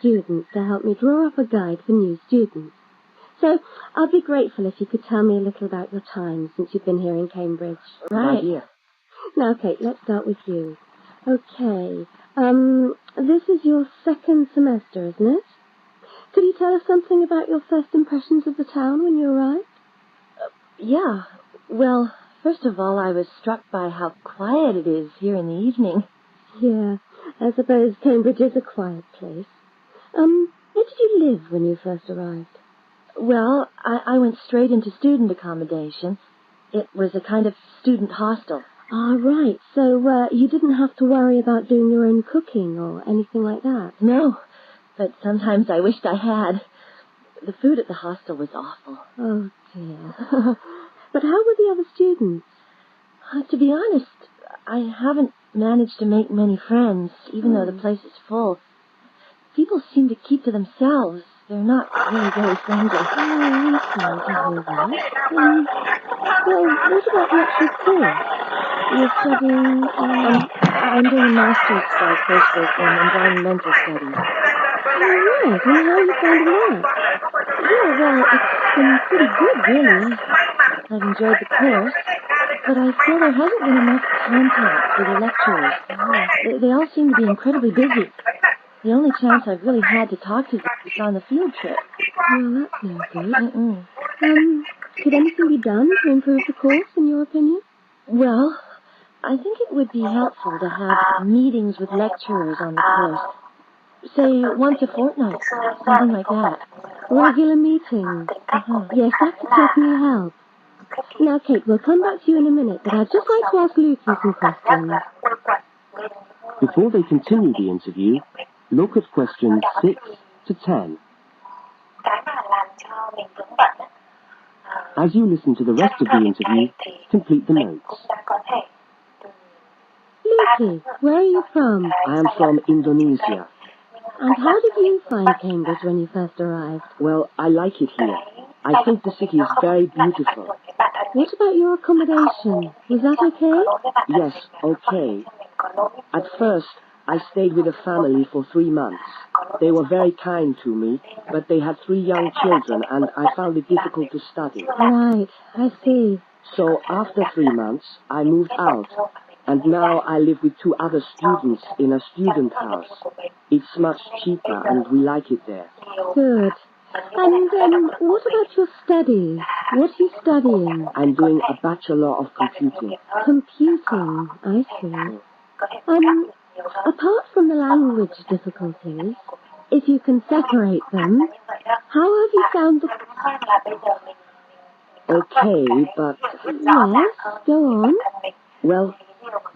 students to help me draw up a guide for new students. So I'd be grateful if you could tell me a little about your time since you've been here in Cambridge. Right here. Now, Kate, let's start with you. Okay. This is your second semester, isn't it? Could you tell us something about your first impressions of the town when you arrived? Yeah. Well, first of all, I was struck by how quiet it is here in the evening. Yeah, I suppose Cambridge is a quiet place. Where did you live when you first arrived? Well, I went straight into student accommodation. It was a kind of student hostel. Ah, right. So, you didn't have to worry about doing your own cooking or anything like that? No, but sometimes I wished I had. The food at the hostel was awful. Oh, dear. But how were the other students? To be honest, I haven't managed to make many friends, even though the place is full. People seem to keep to themselves. They're not really very friendly. Oh, I'm sorry to hear that. Well, what about the actual course? You're studying, I'm doing a master's coursework in environmental studies. Oh, right. And how are you finding that? Yeah, well, it's been pretty good, really. I've enjoyed the course, but I feel there hasn't been enough contact with the lecturers. Oh. They all seem to be incredibly busy. The only chance I've really had to talk to them is on the field trip. Well, that's no good. Could anything be done to improve the course, in your opinion? Well, I think it would be helpful to have meetings with lecturers on the course. Say, once a fortnight, something like that. Regular meetings. Yes, that could certainly help. Now, Kate, we'll come back to you in a minute, but I'd just like to ask Lucy some questions. Before they continue the interview, look at questions 6 to 10. As you listen to the rest of the interview, complete the notes. Lucy, where are you from? I am from Indonesia. And how did you find Cambridge when you first arrived? Well, I like it here. I think the city is very beautiful. What about your accommodation? Was that okay? Yes, okay. At first, I stayed with a family for 3 months. They were very kind to me, but they had 3 young children, and I found it difficult to study. Right, I see. So after 3 months, I moved out, and now I live with 2 other students in a student house. It's much cheaper, and we like it there. Good. And what about your studies? What are you studying? I'm doing a Bachelor of Computing. Computing, I see. Apart from the language difficulties, if you can separate them, how have you found the... Okay, but... Yes, go on. Well,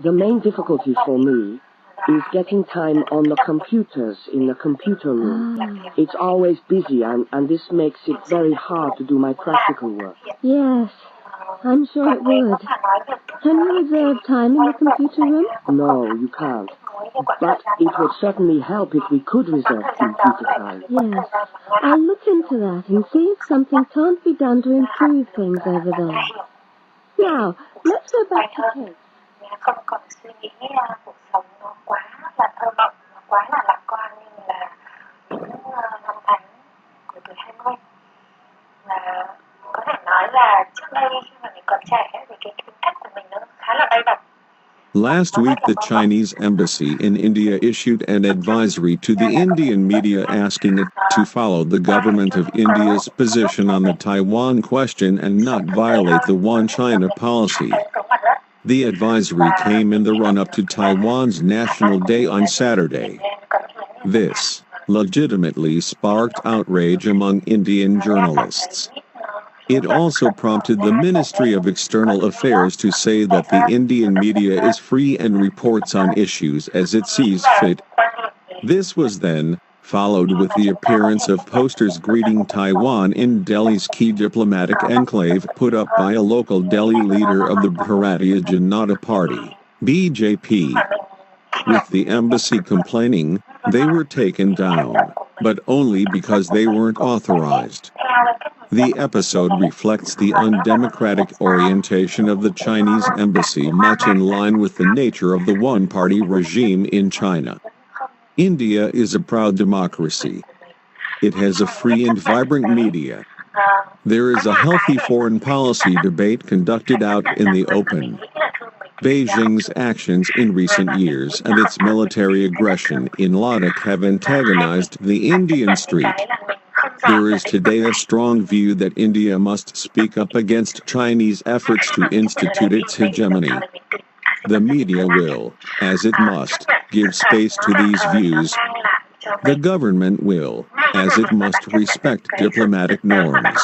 the main difficulty for me is getting time on the computers in the computer room. It's always busy, and this makes it very hard to do my practical work. Yes, I'm sure it would. Can you reserve time in the computer room? No, you can't. But it would certainly help if we could reserve computer time. Yes, I'll look into that and see if something can't be done to improve things over there. Now, let's go back to Kate. Không còn suy nghĩ cuộc sống nó quá là thơ mộng, nó quá là lạc quan như là những năm tháng của tuổi 20. Và có thể nói là trước đây khi mà mình còn trẻ thì cái tính cách của mình nó khá là bay bổng. Last week, the Chinese embassy in India issued an advisory to the Indian media asking it to follow the government of India's position on the Taiwan question and not violate the One China policy. The advisory came in the run-up to Taiwan's National Day on Saturday. This legitimately sparked outrage among Indian journalists. It also prompted the Ministry of External Affairs to say that the Indian media is free and reports on issues as it sees fit. This was then followed with the appearance of posters greeting Taiwan in Delhi's key diplomatic enclave put up by a local Delhi leader of the Bharatiya Janata Party, BJP. With the embassy complaining, they were taken down, but only because they weren't authorized. The episode reflects the undemocratic orientation of the Chinese embassy, much in line with the nature of the one-party regime in China. India is a proud democracy. It has a free and vibrant media. There is a healthy foreign policy debate conducted out in the open. Beijing's actions in recent years and its military aggression in Ladakh have antagonized the Indian street. There is today a strong view that India must speak up against Chinese efforts to institute its hegemony. The media will, as it must, give space to these views. The government will, as it must, respect diplomatic norms.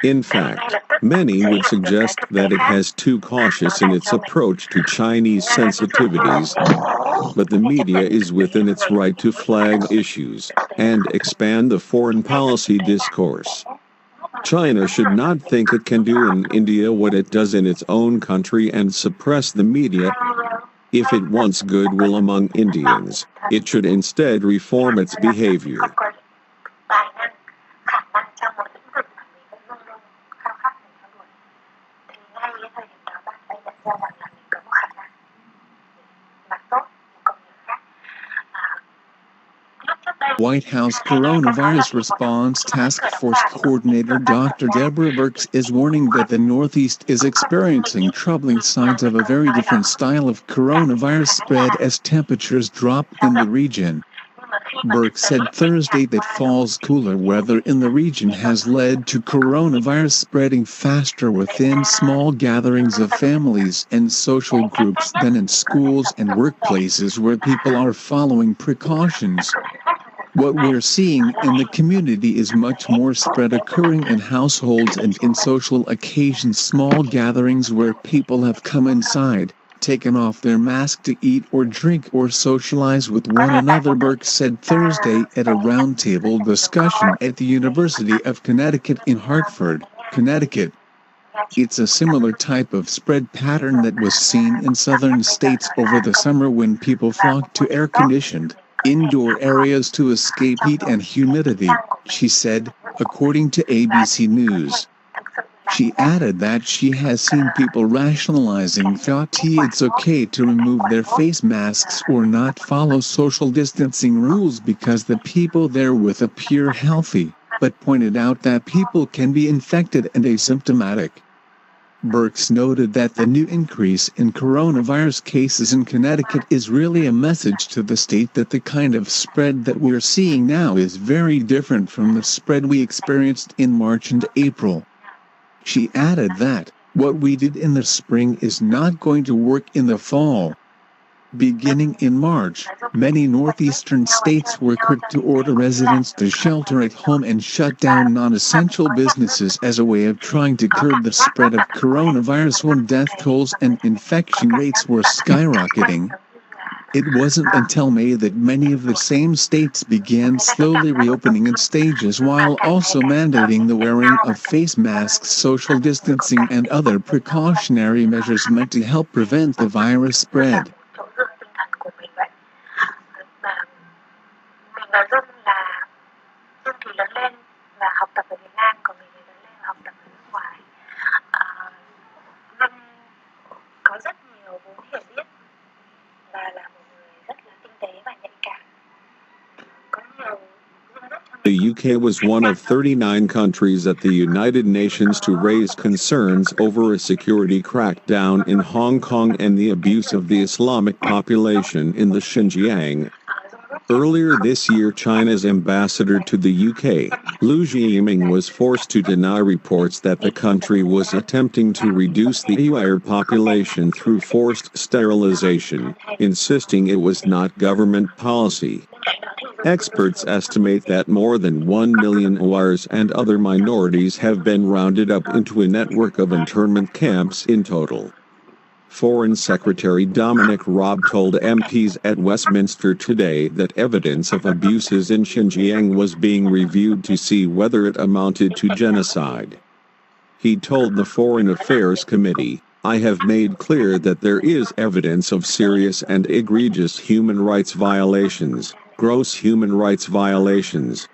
In fact, many would suggest that it has too cautious in its approach to Chinese sensitivities, but the media is within its right to flag issues and expand the foreign policy discourse. China should not think it can do in India what it does in its own country and suppress the media. If it wants goodwill among Indians, it should instead reform its behavior. White House Coronavirus Response Task Force Coordinator Dr. Deborah Birx is warning that the Northeast is experiencing troubling signs of a very different style of coronavirus spread as temperatures drop in the region. Birx said Thursday that fall's cooler weather in the region has led to coronavirus spreading faster within small gatherings of families and social groups than in schools and workplaces where people are following precautions. What we're seeing in the community is much more spread occurring in households and in social occasions, small gatherings where people have come inside, taken off their mask to eat or drink or socialize with one another, Birx said Thursday at a roundtable discussion at the University of Connecticut in Hartford, Connecticut. It's a similar type of spread pattern that was seen in southern states over the summer when people flocked to air-conditioned indoor areas to escape heat and humidity, she said, according to ABC News. She added that she has seen people rationalizing that it's okay to remove their face masks or not follow social distancing rules because the people they're with appear healthy, but pointed out that people can be infected and asymptomatic. Birx noted that the new increase in coronavirus cases in Connecticut is really a message to the state that the kind of spread that we're seeing now is very different from the spread we experienced in March and April. She added that what we did in the spring is not going to work in the fall. Beginning in March, many northeastern states were quick to order residents to shelter at home and shut down non-essential businesses as a way of trying to curb the spread of coronavirus when death tolls and infection rates were skyrocketing. It wasn't until May that many of the same states began slowly reopening in stages while also mandating the wearing of face masks, social distancing, and other precautionary measures meant to help prevent the virus spread. Và Dung là Dung thì lớn lên và học tập ở Việt Nam, còn mình thì lớn lên và học tập ở nước ngoài. Dung có rất nhiều vốn hiểu biết và là một người rất là tinh tế và nhạy cảm. Có nhiều The UK was one of 39 countries at the United Nations to raise concerns over a security crackdown in Hong Kong and the abuse of the Islamic population in the Xinjiang. Earlier this year, China's ambassador to the UK, Liu Zhiming, was forced to deny reports that the country was attempting to reduce the Uyghur population through forced sterilization, insisting it was not government policy. Experts estimate that more than 1 million Uyghurs and other minorities have been rounded up into a network of internment camps in total. Foreign Secretary Dominic Raab told MPs at Westminster today that evidence of abuses in Xinjiang was being reviewed to see whether it amounted to genocide. He told the Foreign Affairs Committee, "I have made clear that there is evidence of serious and egregious human rights violations, gross human rights violations.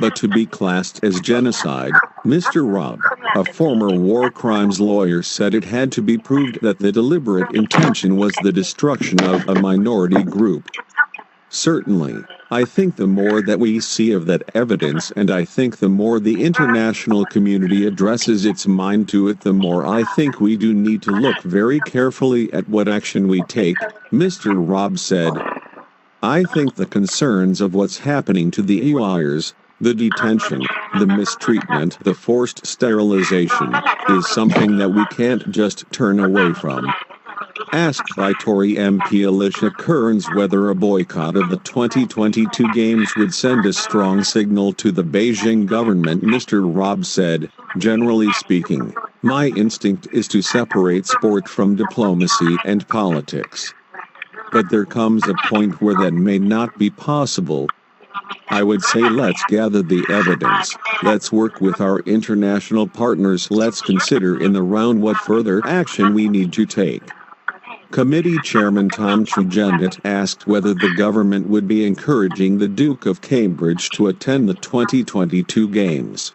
But to be classed as genocide," Mr. Raab, a former war crimes lawyer, said it had to be proved that the deliberate intention was the destruction of a minority group. Certainly. I think the more that we see of that evidence, and I think the more the international community addresses its mind to it, the more I think we do need to look very carefully at what action we take, Mr. Robb said. I think the concerns of what's happening to the Ielts, the detention, the mistreatment, the forced sterilization, is something that we can't just turn away from. Asked by Tory MP Alicia Kearns whether a boycott of the 2022 Games would send a strong signal to the Beijing government, Mr. Robb said, "Generally speaking, my instinct is to separate sport from diplomacy and politics. But there comes a point where that may not be possible. I would say let's gather the evidence, let's work with our international partners, let's consider in the round what further action we need to take." Committee Chairman Tom Chugendit asked whether the government would be encouraging the Duke of Cambridge to attend the 2022 Games.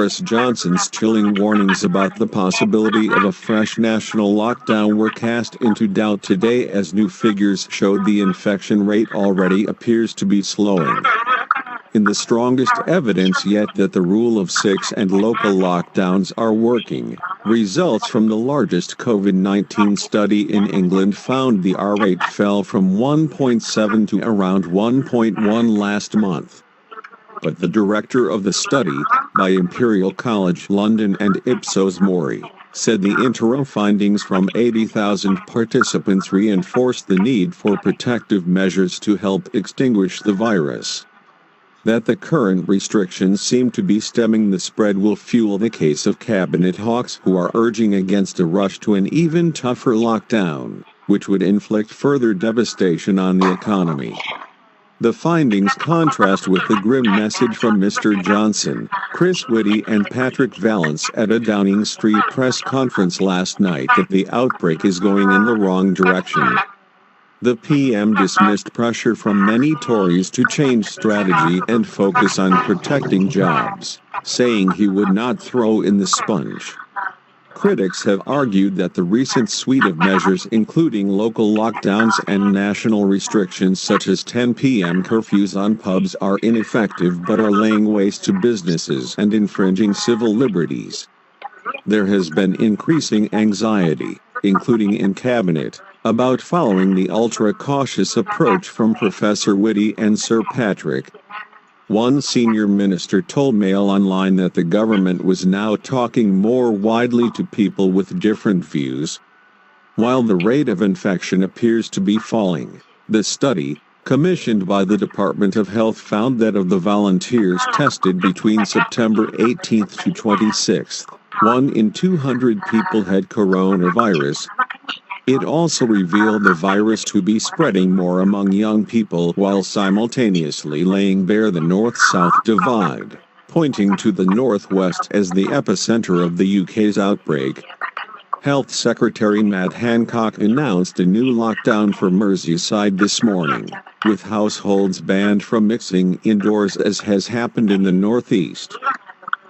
Boris Johnson's chilling warnings about the possibility of a fresh national lockdown were cast into doubt today as new figures showed the infection rate already appears to be slowing. In the strongest evidence yet that the rule of 6 and local lockdowns are working, results from the largest COVID-19 study in England found the R rate fell from 1.7 to around 1.1 last month. But the director of the study, by Imperial College London and Ipsos Mori, said the interim findings from 80,000 participants reinforced the need for protective measures to help extinguish the virus. That the current restrictions seem to be stemming the spread will fuel the case of cabinet hawks who are urging against a rush to an even tougher lockdown, which would inflict further devastation on the economy. The findings contrast with the grim message from Mr. Johnson, Chris Whitty and Patrick Vallance at a Downing Street press conference last night that the outbreak is going in the wrong direction. The PM dismissed pressure from many Tories to change strategy and focus on protecting jobs, saying he would not throw in the sponge. Critics have argued that the recent suite of measures, including local lockdowns and national restrictions such as 10 p.m. curfews on pubs, are ineffective but are laying waste to businesses and infringing civil liberties. There has been increasing anxiety, including in cabinet, about following the ultra-cautious approach from Professor Whitty and Sir Patrick. One senior minister told Mail Online that the government was now talking more widely to people with different views. While the rate of infection appears to be falling, the study, commissioned by the Department of Health, found that of the volunteers tested between September 18th to 26th, 1 in 200 people had coronavirus. It also revealed the virus to be spreading more among young people while simultaneously laying bare the north-south divide, pointing to the northwest as the epicenter of the UK's outbreak. Health Secretary Matt Hancock announced a new lockdown for Merseyside this morning, with households banned from mixing indoors as has happened in the northeast.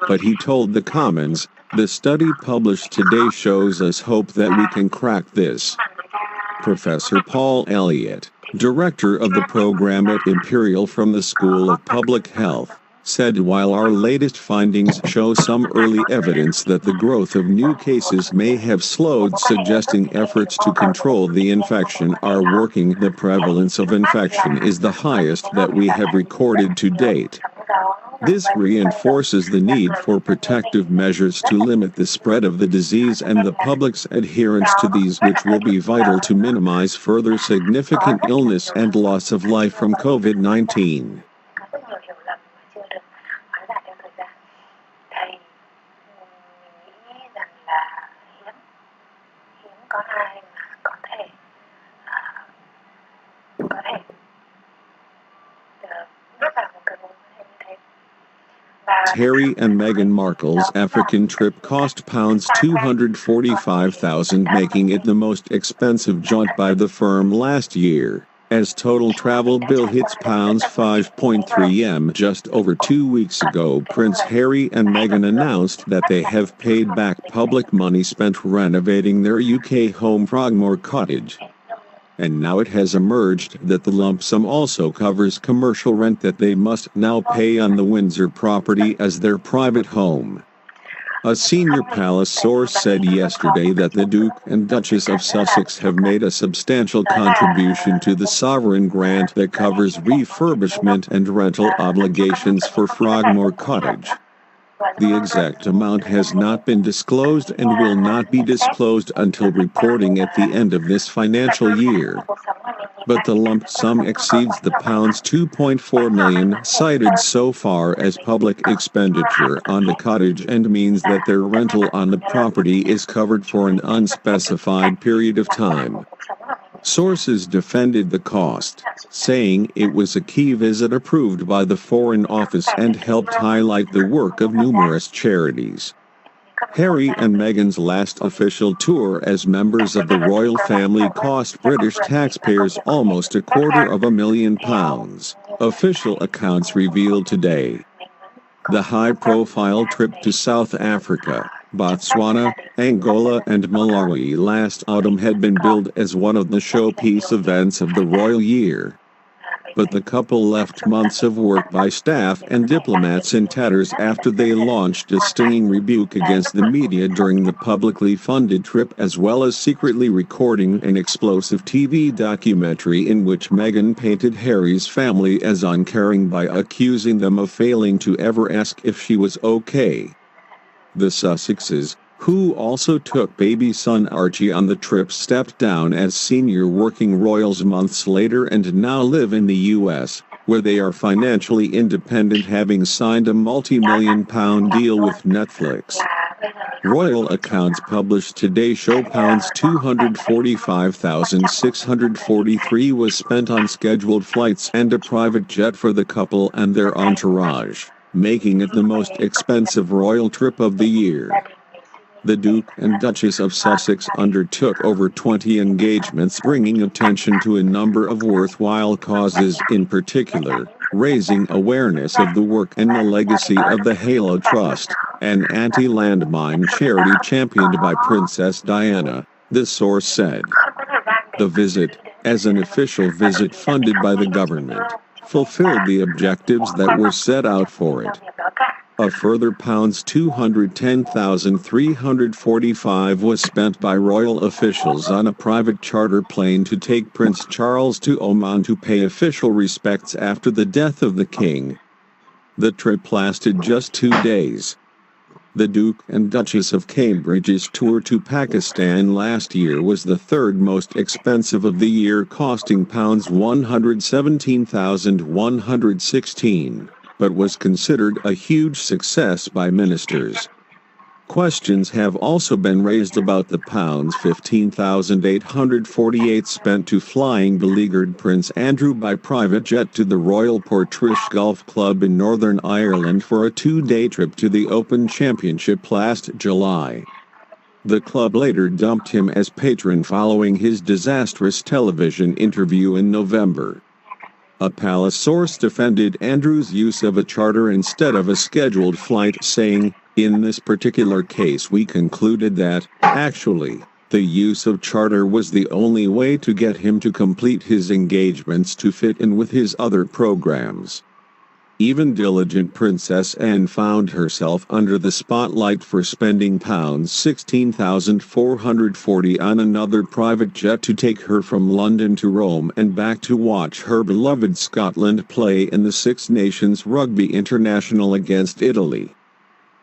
But he told the Commons, "The study published today shows us hope that we can crack this." Professor Paul Elliott, director of the program at Imperial from the School of Public Health, said while our latest findings show some early evidence that the growth of new cases may have slowed, suggesting efforts to control the infection are working, the prevalence of infection is the highest that we have recorded to date. This reinforces the need for protective measures to limit the spread of the disease and the public's adherence to these, which will be vital to minimize further significant illness and loss of life from COVID-19. Harry and Meghan Markle's African trip cost £245,000, making it the most expensive jaunt by the firm last year, as total travel bill hits £5.3 million. Just over 2 weeks ago, Prince Harry and Meghan announced that they have paid back public money spent renovating their UK home Frogmore Cottage. And now it has emerged that the lump sum also covers commercial rent that they must now pay on the Windsor property as their private home. A senior palace source said yesterday that the Duke and Duchess of Sussex have made a substantial contribution to the sovereign grant that covers refurbishment and rental obligations for Frogmore Cottage. The exact amount has not been disclosed and will not be disclosed until reporting at the end of this financial year. But the lump sum exceeds the £2.4 million cited so far as public expenditure on the cottage and means that their rental on the property is covered for an unspecified period of time. Sources defended the cost, saying it was a key visit approved by the Foreign Office and helped highlight the work of numerous charities. Harry and Meghan's last official tour as members of the royal family cost British taxpayers almost £250,000, official accounts revealed today. The high-profile trip to South Africa, Botswana, Angola and Malawi last autumn had been billed as one of the showpiece events of the royal year. But the couple left months of work by staff and diplomats in tatters after they launched a stinging rebuke against the media during the publicly funded trip, as well as secretly recording an explosive TV documentary in which Meghan painted Harry's family as uncaring by accusing them of failing to ever ask if she was okay. The Sussexes, who also took baby son Archie on the trip, stepped down as senior working royals months later and now live in the US, where they are financially independent, having signed a multi-million-pound deal with Netflix. Royal accounts published today show £245,643 was spent on scheduled flights and a private jet for the couple and their entourage, making it the most expensive royal trip of the year. The Duke and Duchess of Sussex undertook over 20 engagements, bringing attention to a number of worthwhile causes, in particular, raising awareness of the work and the legacy of the Halo Trust, an anti-landmine charity championed by Princess Diana, the source said. The visit, as an official visit funded by the government, fulfilled the objectives that were set out for it. A further £210,345 was spent by royal officials on a private charter plane to take Prince Charles to Oman to pay official respects after the death of the king. The trip lasted just 2 days. The Duke and Duchess of Cambridge's tour to Pakistan last year was the third most expensive of the year, costing £117,116. But was considered a huge success by ministers. Questions have also been raised about the £15,848 spent to flying beleaguered Prince Andrew by private jet to the Royal Portrush Golf Club in Northern Ireland for a 2-day trip to the Open Championship last July. The club later dumped him as patron following his disastrous television interview in November. A palace source defended Andrew's use of a charter instead of a scheduled flight, saying, "In this particular case we concluded that, actually, the use of charter was the only way to get him to complete his engagements to fit in with his other programs." Even diligent Princess Anne found herself under the spotlight for spending £16,440 on another private jet to take her from London to Rome and back to watch her beloved Scotland play in the Six Nations Rugby International against Italy.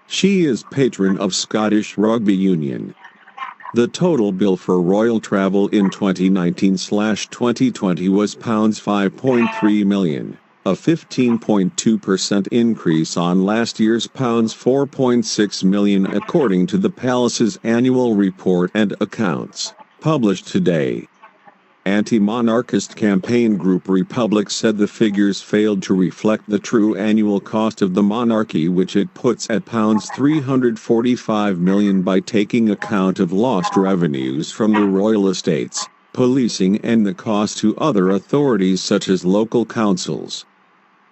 She is patron of Scottish Rugby Union. The total bill for royal travel in 2019/2020 was £5.3 million. A 15.2% increase on last year's £4.6 million, according to the palace's annual report and accounts, published today. Anti-monarchist campaign group Republic said the figures failed to reflect the true annual cost of the monarchy, which it puts at £345 million by taking account of lost revenues from the royal estates, policing and the cost to other authorities such as local councils.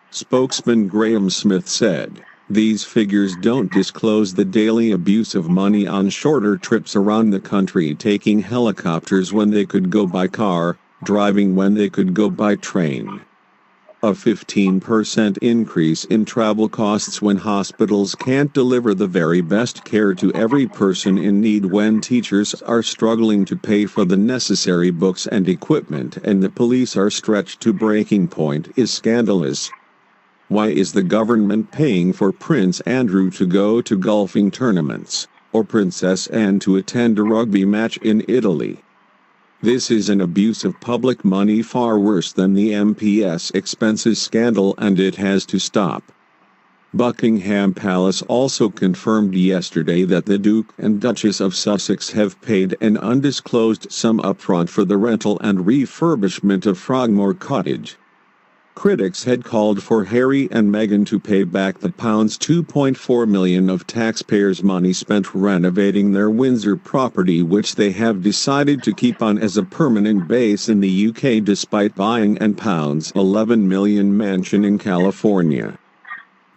Spokesman Graham Smith said, "These figures don't disclose the daily abuse of money on shorter trips around the country, taking helicopters when they could go by car, driving when they could go by train. A 15% increase in travel costs when hospitals can't deliver the very best care to every person in need, when teachers are struggling to pay for the necessary books and equipment and the police are stretched to breaking point, is scandalous. Why is the government paying for Prince Andrew to go to golfing tournaments, or Princess Anne to attend a rugby match in Italy? This is an abuse of public money far worse than the MPS expenses scandal, and it has to stop." Buckingham Palace also confirmed yesterday that the Duke and Duchess of Sussex have paid an undisclosed sum upfront for the rental and refurbishment of Frogmore Cottage. Critics had called for Harry and Meghan to pay back the £2.4 million of taxpayers' money spent renovating their Windsor property, which they have decided to keep on as a permanent base in the UK despite buying an £11 million mansion in California.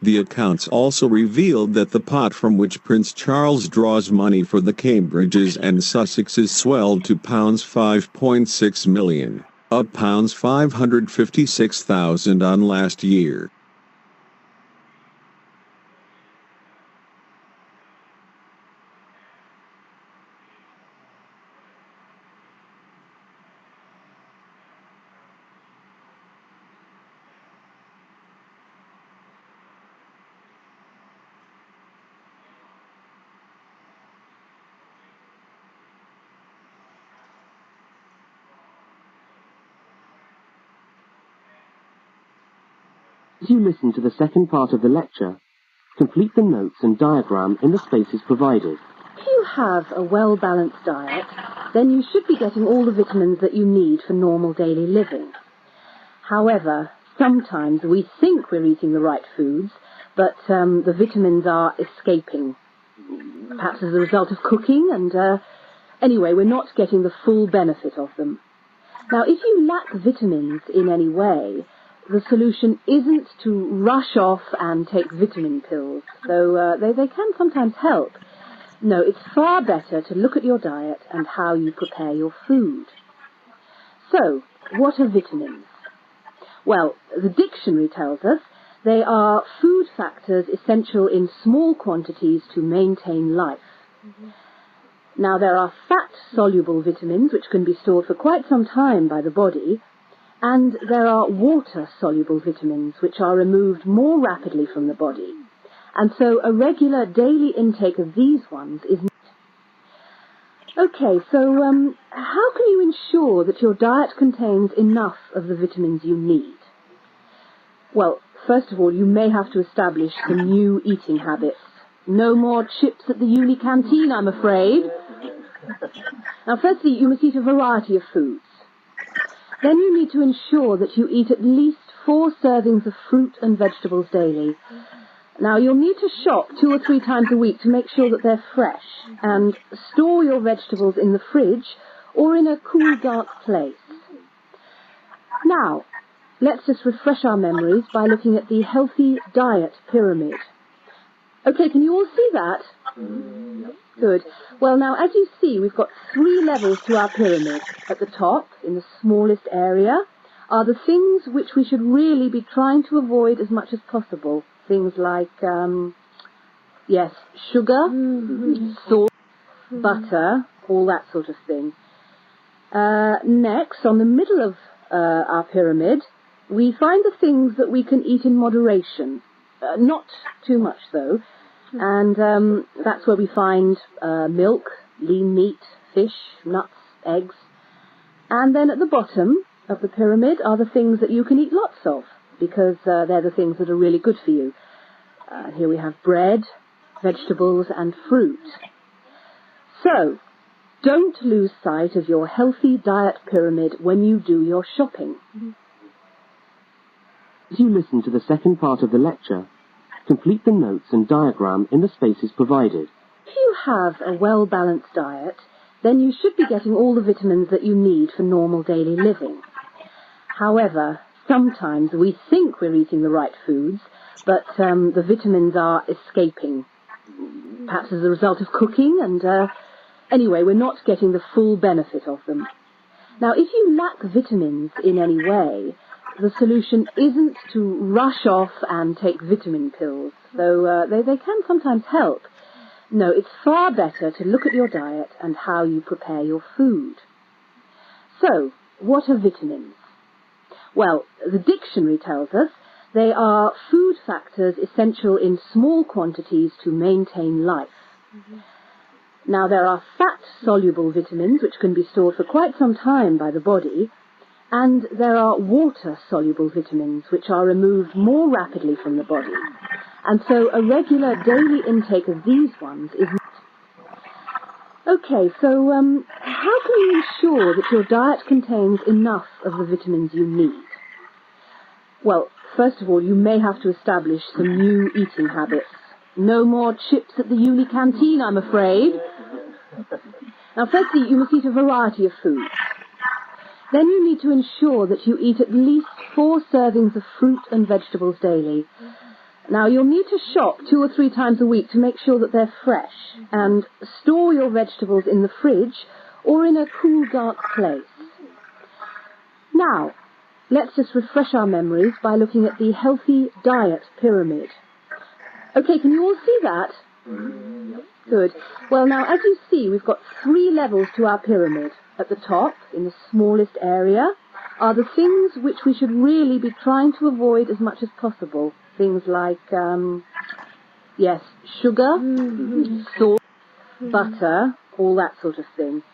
The accounts also revealed that the pot from which Prince Charles draws money for the Cambridges and Sussexes swelled to £5.6 million. Up £556,000 on last year. As you listen to the second part of the lecture, complete the notes and diagram in the spaces provided. If you have a well-balanced diet, then you should be getting all the vitamins that you need for normal daily living. However, sometimes we think we're eating the right foods, but the vitamins are escaping, perhaps as a result of cooking, and anyway, we're not getting the full benefit of them. Now, if you lack vitamins in any way, the solution isn't to rush off and take vitamin pills, though they can sometimes help. No, it's far better to look at your diet and how you prepare your food. So, what are vitamins? Well, the dictionary tells us they are food factors essential in small quantities to maintain life. Now, there are fat-soluble vitamins which can be stored for quite some time by the body, and there are water-soluble vitamins which are removed more rapidly from the body. And so a regular daily intake of these ones is needed. Okay, so how can you ensure that your diet contains enough of the vitamins you need? Well, first of all, you may have to establish some new eating habits. No more chips at the uni canteen, I'm afraid. Now, firstly, you must eat a variety of foods. Then you need to ensure that you eat at least 4 servings of fruit and vegetables daily. Now, you'll need to shop 2 or 3 times a week to make sure that they're fresh, and store your vegetables in the fridge or in a cool, dark place. Now, let's just refresh our memories by looking at the healthy diet pyramid. Okay, can you all see that? Good. Well, now, as you see, we've got 3 levels to our pyramid. At the top, in the smallest area, are the things which we should really be trying to avoid as much as possible. Things like, sugar, salt, butter, all that sort of thing. Next, on the middle of our pyramid, we find the things that we can eat in moderation. Not too much, though. And that's where we find milk, lean meat, fish, nuts, eggs. And then at the bottom of the pyramid are the things that you can eat lots of, because they're the things that are really good for you. Here we have bread, vegetables, and fruit. So, don't lose sight of your healthy diet pyramid when you do your shopping. As you listen to the second part of the lecture, complete the notes and diagram in the spaces provided. If you have a well-balanced diet, then you should be getting all the vitamins that you need for normal daily living. However, sometimes we think we're eating the right foods, but the vitamins are escaping, perhaps as a result of cooking, and anyway, we're not getting the full benefit of them. Now, if you lack vitamins in any way, the solution isn't to rush off and take vitamin pills, though they can sometimes help. No, it's far better to look at your diet and how you prepare your food. So, what are vitamins? Well, the dictionary tells us they are food factors essential in small quantities to maintain life. Now, there are fat-soluble vitamins which can be stored for quite some time by the body, and there are water-soluble vitamins which are removed more rapidly from the body. And so a regular daily intake of these ones is... Okay, so how can you ensure that your diet contains enough of the vitamins you need? Well, first of all, you may have to establish some new eating habits. No more chips at the uni canteen, I'm afraid. Now, firstly, you must eat a variety of foods. Then you need to ensure that you eat at least 4 servings of fruit and vegetables daily. Now, you'll need to shop 2 or 3 times a week to make sure that they're fresh, and store your vegetables in the fridge or in a cool, dark place. Now, let's just refresh our memories by looking at the healthy diet pyramid. Okay, can you all see that? Good. Well, now, as you see, we've got 3 levels to our pyramid. At the top, in the smallest area, are the things which we should really be trying to avoid as much as possible. Things like, yes, sugar, salt, butter, all that sort of thing.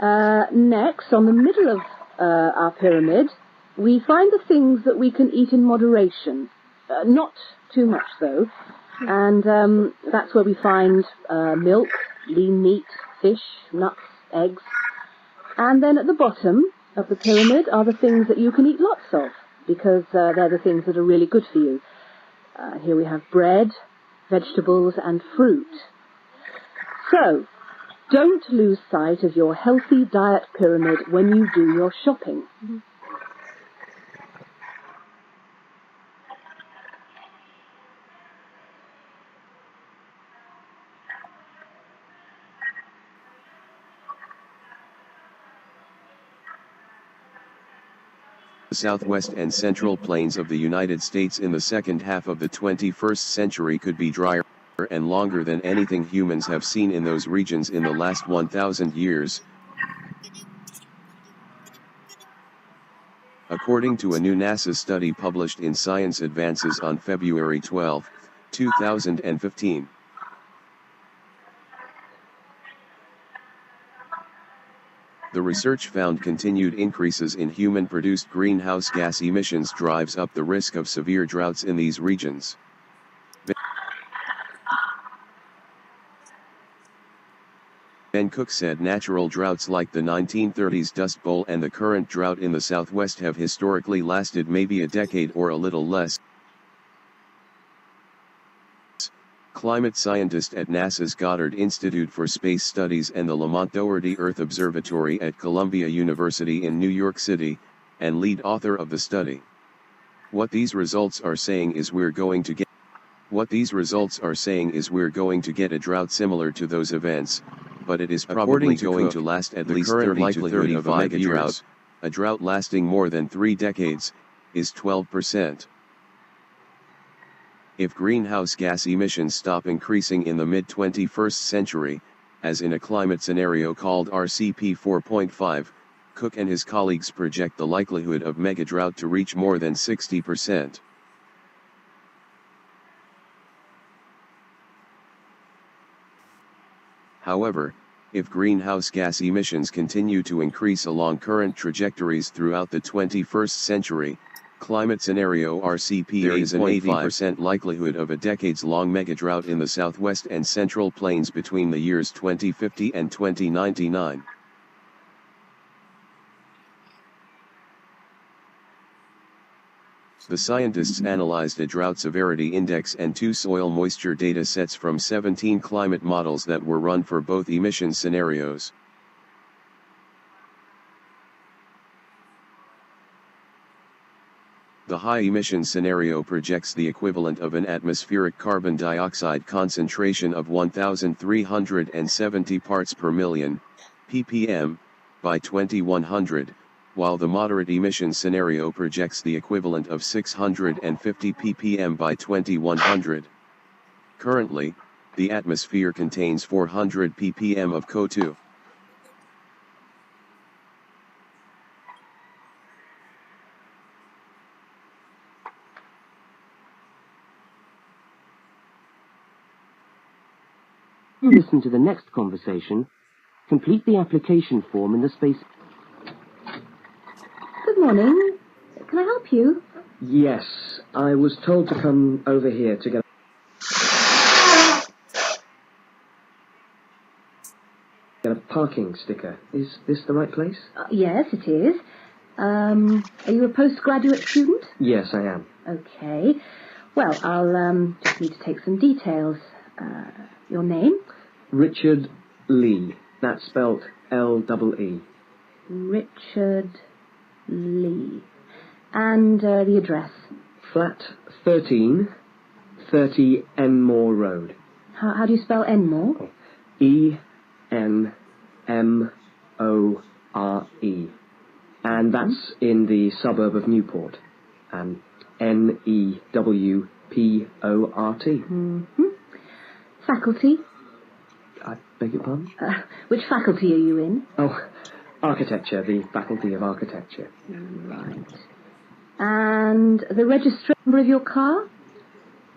Next, on the middle of our pyramid, we find the things that we can eat in moderation. Not too much, though. And that's where we find milk, lean meat, fish, nuts, eggs. And then at the bottom of the pyramid are the things that you can eat lots of, because they're the things that are really good for you. Here we have bread, vegetables, and fruit. So, don't lose sight of your healthy diet pyramid when you do your shopping. The southwest and central plains of the United States in the second half of the 21st century could be drier and longer than anything humans have seen in those regions in the last 1,000 years. According to a new NASA study published in Science Advances on February 12, 2015. The research found continued increases in human-produced greenhouse gas emissions drives up the risk of severe droughts in these regions. Ben Cook said natural droughts like the 1930s Dust Bowl and the current drought in the Southwest have historically lasted maybe a decade or a little less. Climate scientist at NASA's Goddard Institute for Space Studies and the Lamont Doherty Earth Observatory at Columbia University in New York City, and lead author of the study. What these results are saying is we're going to get a drought similar to those events, but it is probably going to last at least 30 to 35 years. A drought lasting more than 3 decades is 12%. If greenhouse gas emissions stop increasing in the mid-21st century, as in a climate scenario called RCP 4.5, Cook and his colleagues project the likelihood of megadrought to reach more than 60%. However, if greenhouse gas emissions continue to increase along current trajectories throughout the 21st century, Climate scenario RCP is an 80% likelihood of a decades-long megadrought in the southwest and central plains between the years 2050 and 2099. The scientists analyzed a drought severity index and 2 soil moisture data sets from 17 climate models that were run for both emission scenarios. The high-emission scenario projects the equivalent of an atmospheric carbon dioxide concentration of 1,370 parts per million, ppm, by 2100, while the moderate emission scenario projects the equivalent of 650 ppm by 2100. Currently, the atmosphere contains 400 ppm of CO2. You listen to the next conversation. Complete the application form in the space. Good morning. Can I help you? Yes, I was told to come over here to get a parking sticker. Is this the right place? Yes, it is. Are you a postgraduate student? Yes, I am. Okay. Well, I'll just need to take some details. Your name? Richard Lee. That's spelt L-E-E. Richard Lee. And the address? Flat 13, 30 Enmore Road. How do you spell Enmore? E-N-M-O-R-E. And that's in the suburb of Newport. N-E-W-P-O-R-T. Mm-hmm. Faculty? I beg your pardon? Which faculty are you in? Oh, architecture, the Faculty of Architecture. Right. And the registration number of your car?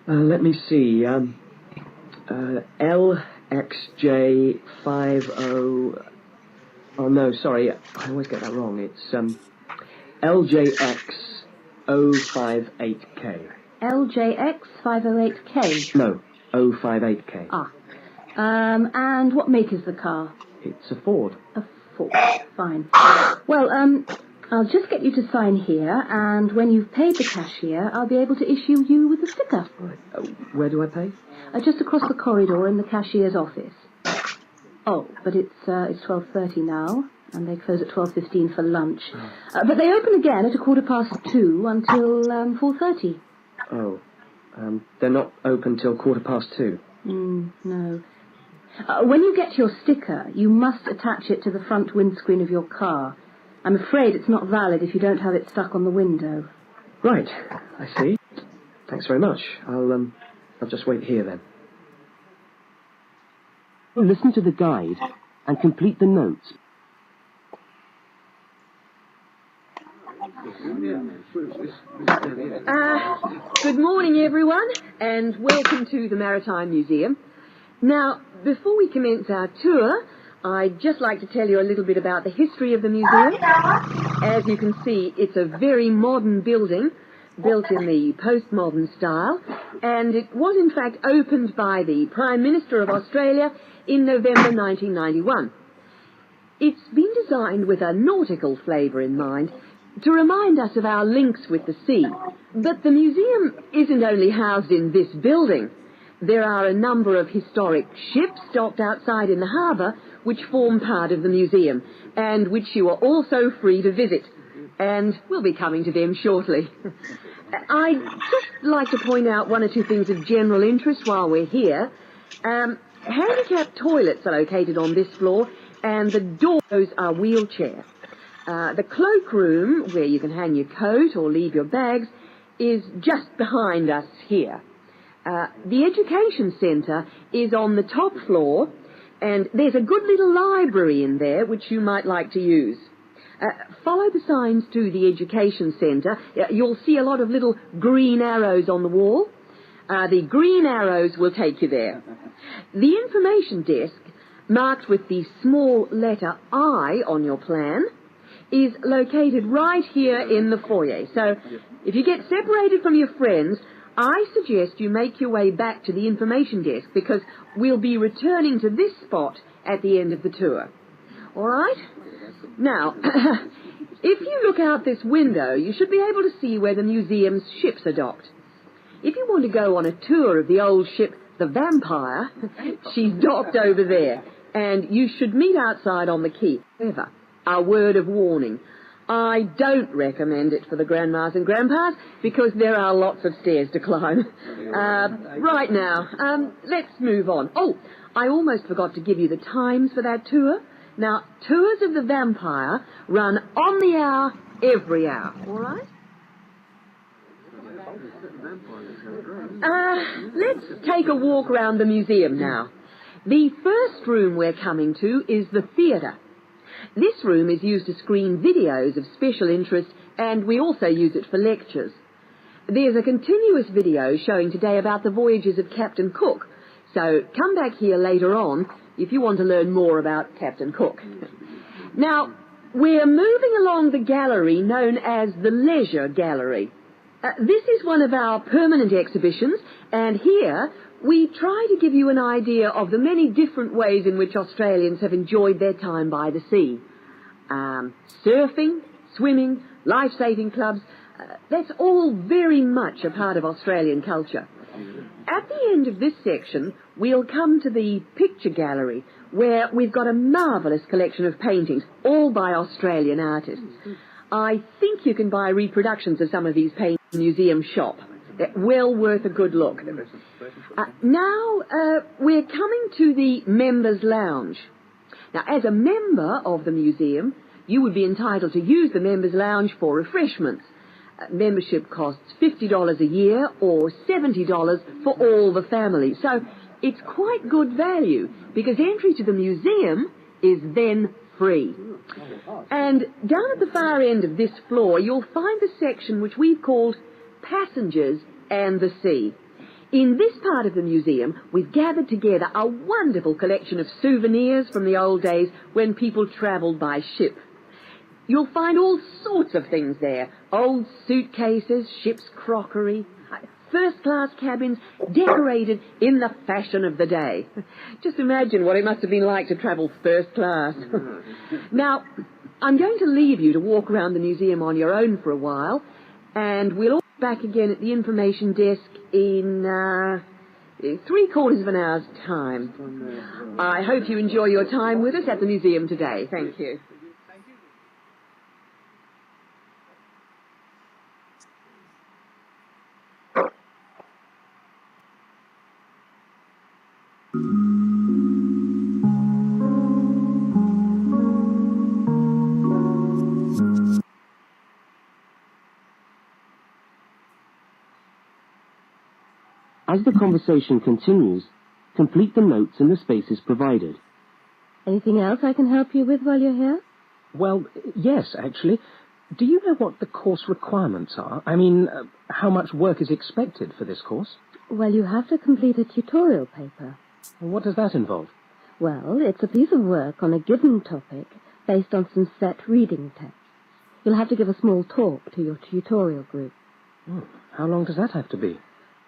Let me see. LXJ50... Oh, no, sorry. I always get that wrong. It's LJX058K. LJX508K? No, 058K. Ah. And what make is the car? It's a Ford. A Ford. Fine. Well, I'll just get you to sign here, and when you've paid the cashier, I'll be able to issue you with a sticker. Right. Where do I pay? Just across the corridor in the cashier's office. Oh, but it's 12:30 now, and they close at 12:15 for lunch. But they open again at 2:15 until 4:30. Oh, they're not open till 2:15. No. When you get your sticker, you must attach it to the front windscreen of your car. I'm afraid it's not valid if you don't have it stuck on the window. Right, I see. Thanks very much. I'll just wait here then. Listen to the guide and complete the notes. Good morning, everyone, and welcome to the Maritime Museum. Now, before we commence our tour, I'd just like to tell you a little bit about the history of the museum. As you can see, it's a very modern building, built in the postmodern style, and it was in fact opened by the Prime Minister of Australia in November 1991. It's been designed with a nautical flavour in mind, to remind us of our links with the sea. But the museum isn't only housed in this building. There are a number of historic ships docked outside in the harbour which form part of the museum, and which you are also free to visit. And we'll be coming to them shortly. I'd just like to point out one or two things of general interest while we're here. Handicapped toilets are located on this floor, and the doors are wheelchair. The cloakroom, where you can hang your coat or leave your bags, is just behind us here. The education centre is on the top floor, and there's a good little library in there which you might like to use. Follow the signs to the education centre. You'll see a lot of little green arrows on the wall. The green arrows will take you there. The information desk, marked with the small letter I on your plan, is located right here in the foyer. So if you get separated from your friends, I suggest you make your way back to the information desk because we'll be returning to this spot at the end of the tour. All right? Now, if you look out this window, you should be able to see where the museum's ships are docked. If you want to go on a tour of the old ship, the Vampire, she's docked over there, and you should meet outside on the quay. However, a word of warning. I don't recommend it for the grandmas and grandpas because there are lots of stairs to climb. Right now, let's move on. Oh, I almost forgot to give you the times for that tour. Now, tours of the Vampire run on the hour, every hour, all right? Let's take a walk around the museum now. The first room we're coming to is the theatre. This room is used to screen videos of special interest, and we also use it for lectures. There's a continuous video showing today about the voyages of Captain Cook, so come back here later on if you want to learn more about Captain Cook. Now, we're moving along the gallery known as the Leisure Gallery. This is one of our permanent exhibitions, and here we try to give you an idea of the many different ways in which Australians have enjoyed their time by the sea. Surfing, swimming, life-saving clubs, that's all very much a part of Australian culture. At the end of this section, we'll come to the picture gallery, where we've got a marvellous collection of paintings, all by Australian artists. I think you can buy reproductions of some of these paintings in the museum shop. They're well worth a good look. Now, we're coming to the Members' Lounge. Now, as a member of the museum, you would be entitled to use the Members' Lounge for refreshments. Membership costs $50 a year or $70 for all the family. So it's quite good value because entry to the museum is then free. And down at the far end of this floor, you'll find the section which we've called Passengers and the Sea. In this part of the museum, we've gathered together a wonderful collection of souvenirs from the old days when people travelled by ship. You'll find all sorts of things there. Old suitcases, ship's crockery, first-class cabins decorated in the fashion of the day. Just imagine what it must have been like to travel first class. Now, I'm going to leave you to walk around the museum on your own for a while, and we'll all be back again at the information desk in 3/4 of an hour's time. I hope you enjoy your time with us at the museum today. Thank you. As the conversation continues, complete the notes in the spaces provided. Anything else I can help you with while you're here? Well, yes, actually. Do you know what the course requirements are? I mean, how much work is expected for this course? Well, you have to complete a tutorial paper. What does that involve? Well, it's a piece of work on a given topic based on some set reading texts. You'll have to give a small talk to your tutorial group. How long does that have to be?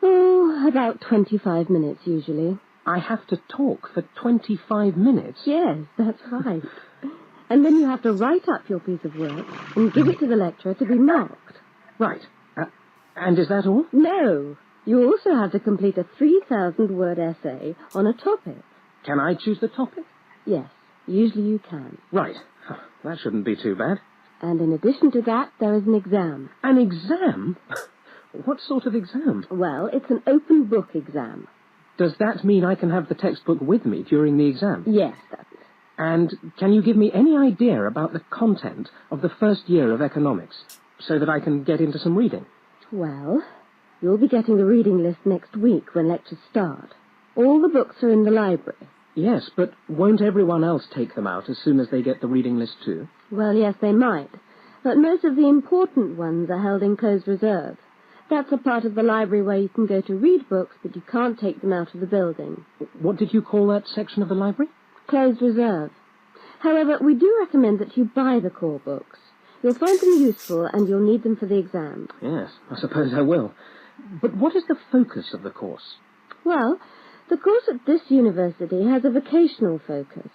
Oh, about 25 minutes usually. I have to talk for 25 minutes? Yes, that's right. And then you have to write up your piece of work and give it to the lecturer to be marked. Right. And is that all? No. You also have to complete a 3,000-word essay on a topic. Can I choose the topic? Yes, usually you can. Right. That shouldn't be too bad. And in addition to that, there is an exam. An exam? What sort of exam? Well, it's an open book exam. Does that mean I can have the textbook with me during the exam? Yes, that's it. And can you give me any idea about the content of the first year of economics, so that I can get into some reading? Well, you'll be getting the reading list next week when lectures start. All the books are in the library. Yes, but won't everyone else take them out as soon as they get the reading list too? Well, yes, they might. But most of the important ones are held in closed reserve. That's a part of the library where you can go to read books, but you can't take them out of the building. What did you call that section of the library? Closed reserve. However, we do recommend that you buy the core books. You'll find them useful, and you'll need them for the exam. Yes, I suppose I will. But what is the focus of the course? Well, the course at this university has a vocational focus.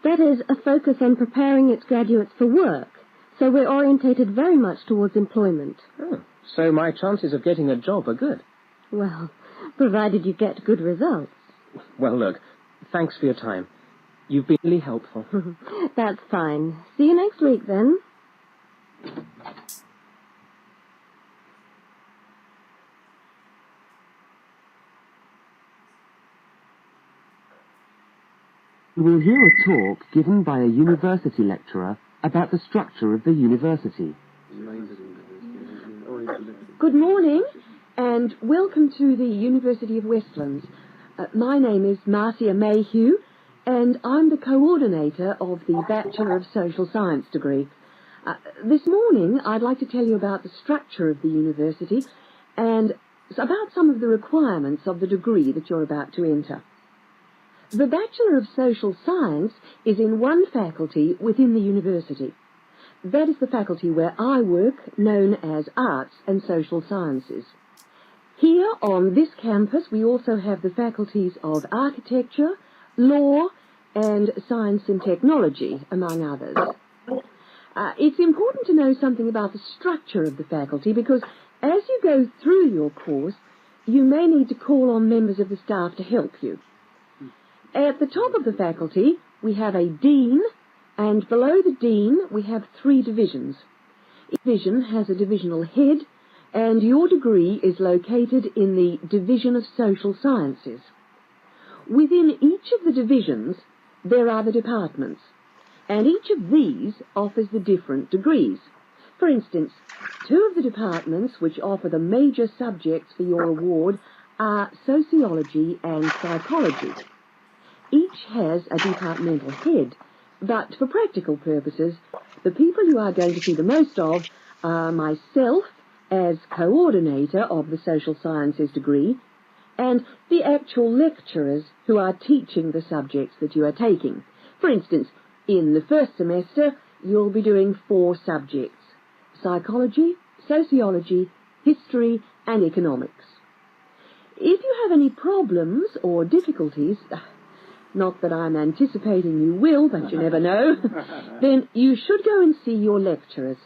That is, a focus on preparing its graduates for work. So we're orientated very much towards employment. Oh, so my chances of getting a job are good. Well, provided you get good results. Well, look, thanks for your time. You've been really helpful. That's fine. See you next week, then. You will hear a talk given by a university lecturer about the structure of the university. Good morning, and welcome to the University of Westlands. My name is Marcia Mayhew, and I'm the coordinator of the Bachelor of Social Science degree. This morning, I'd like to tell you about the structure of the university and about some of the requirements of the degree that you're about to enter. The Bachelor of Social Science is in one faculty within the university. That is the faculty where I work, known as Arts and Social Sciences. Here on this campus, we also have the faculties of Architecture, Law, and Science and Technology, among others. It's important to know something about the structure of the faculty because as you go through your course, you may need to call on members of the staff to help you. At the top of the faculty, we have a dean, and below the dean, we have 3 divisions. Each division has a divisional head, and your degree is located in the Division of Social Sciences. Within each of the divisions, there are the departments, and each of these offers the different degrees. For instance, 2 of the departments which offer the major subjects for your award are sociology and psychology. Each has a departmental head, but for practical purposes, the people you are going to see the most of are myself as coordinator of the Social Sciences degree, and the actual lecturers who are teaching the subjects that you are taking. For instance, in the first semester, you'll be doing 4 subjects: psychology, sociology, history, and economics. If you have any problems or difficulties, not that I'm anticipating you will, but you never know, then you should go and see your lecturers.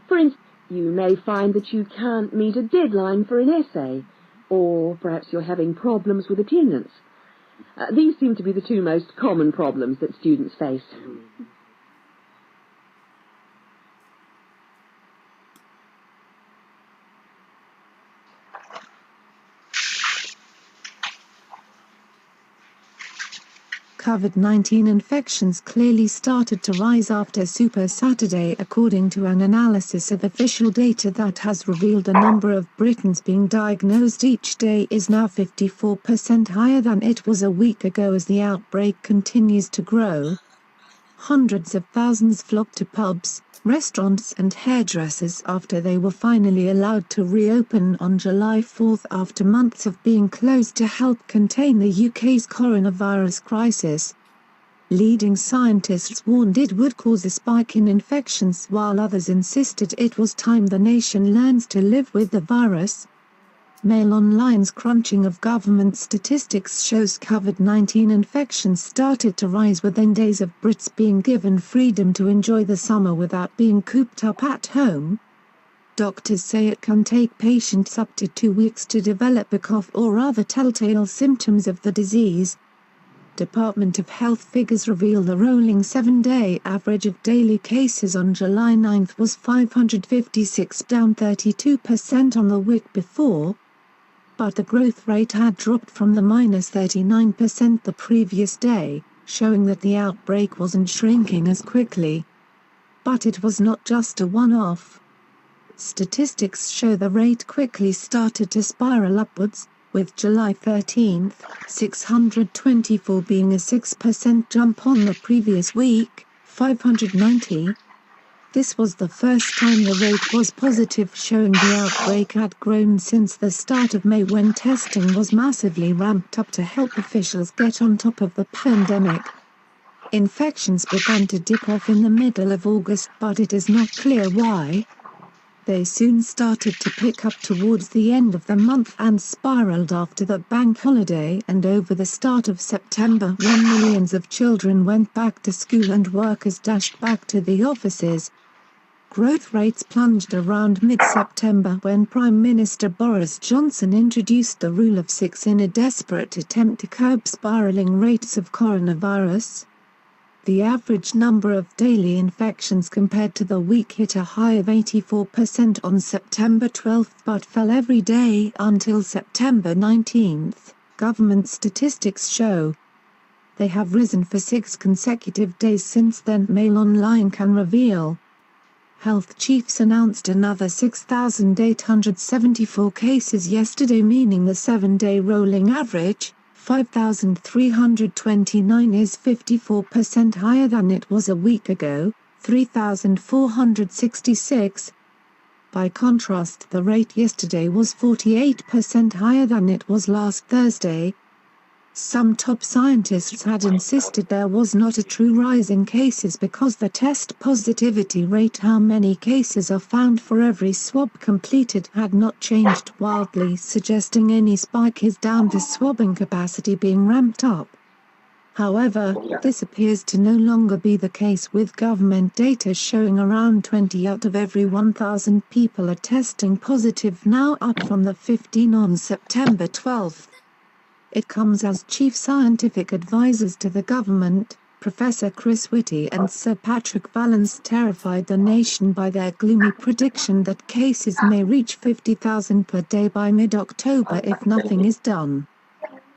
For instance, you may find that you can't meet a deadline for an essay, or perhaps you're having problems with attendance. These seem to be the 2 most common problems that students face. COVID-19 infections clearly started to rise after Super Saturday, according to an analysis of official data that has revealed the number of Britons being diagnosed each day is now 54% higher than it was a week ago as the outbreak continues to grow. Hundreds of thousands flocked to pubs, restaurants and hairdressers after they were finally allowed to reopen on July 4 after months of being closed to help contain the UK's coronavirus crisis. Leading scientists warned it would cause a spike in infections while others insisted it was time the nation learns to live with the virus. Mail Online's crunching of government statistics shows COVID-19 infections started to rise within days of Brits being given freedom to enjoy the summer without being cooped up at home. Doctors say it can take patients up to 2 weeks to develop a cough or other telltale symptoms of the disease. Department of Health figures reveal the rolling 7-day average of daily cases on July 9 was 556, down 32% on the week before. But the growth rate had dropped from the -39% the previous day, showing that the outbreak wasn't shrinking as quickly. But it was not just a one-off. Statistics show the rate quickly started to spiral upwards, with July 13, 624 being a 6% jump on the previous week, 590. This was the first time the rate was positive, showing the outbreak had grown since the start of May when testing was massively ramped up to help officials get on top of the pandemic. Infections began to dip off in the middle of August, but it is not clear why. They soon started to pick up towards the end of the month and spiraled after the bank holiday and over the start of September, when millions of children went back to school and workers dashed back to the offices. Growth rates plunged around mid-September when Prime Minister Boris Johnson introduced the Rule of Six in a desperate attempt to curb spiraling rates of coronavirus. The average number of daily infections compared to the week hit a high of 84% on September 12 but fell every day until September 19, government statistics show. They have risen for 6 consecutive days since then, Mail Online can reveal. Health chiefs announced another 6,874 cases yesterday, meaning the 7-day rolling average, 5,329, is 54% higher than it was a week ago, 3,466. By contrast, the rate yesterday was 48% higher than it was last Thursday. Some top scientists had insisted there was not a true rise in cases because the test positivity rate, how many cases are found for every swab completed, had not changed wildly, suggesting any spike is down to swabbing capacity being ramped up. However, this appears to no longer be the case, with government data showing around 20 out of every 1,000 people are testing positive now, up from the 15 on September 12. It comes as chief scientific advisors to the government, Professor Chris Whitty and Sir Patrick Vallance, terrified the nation by their gloomy prediction that cases may reach 50,000 per day by mid-October if nothing is done.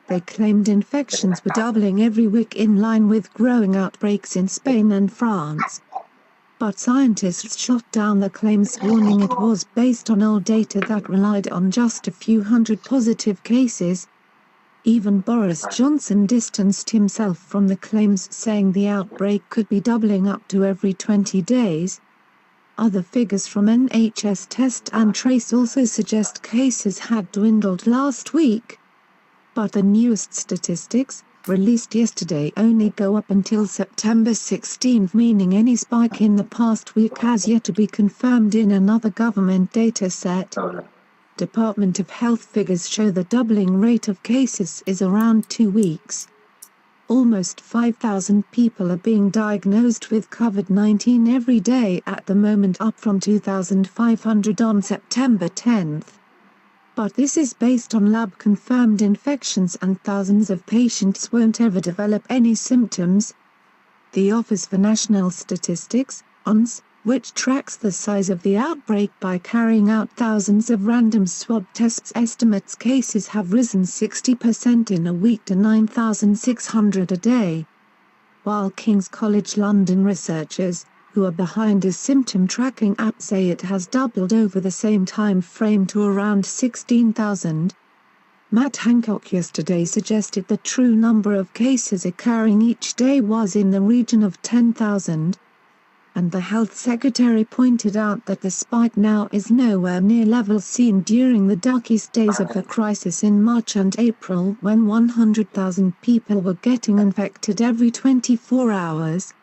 They claimed infections were doubling every week in line with growing outbreaks in Spain and France. But scientists shot down the claims, warning it was based on old data that relied on just a few hundred positive cases. Even Boris Johnson distanced himself from the claims, saying the outbreak could be doubling up to every 20 days. Other figures from NHS Test and Trace also suggest cases had dwindled last week. But the newest statistics, released yesterday, only go up until September 16, meaning any spike in the past week has yet to be confirmed in another government data set. Department of Health figures show the doubling rate of cases is around 2 weeks. Almost 5,000 people are being diagnosed with COVID-19 every day at the moment, up from 2,500 on September 10. But this is based on lab-confirmed infections, and thousands of patients won't ever develop any symptoms. The Office for National Statistics, ONS, which tracks the size of the outbreak by carrying out thousands of random swab tests, estimates cases have risen 60% in a week to 9,600 a day. While King's College London researchers, who are behind a symptom tracking app, say it has doubled over the same time frame to around 16,000. Matt Hancock yesterday suggested the true number of cases occurring each day was in the region of 10,000. And the Health Secretary pointed out that the spike now is nowhere near levels seen during the darkest days of the crisis in March and April, when 100,000 people were getting infected every 24 hours.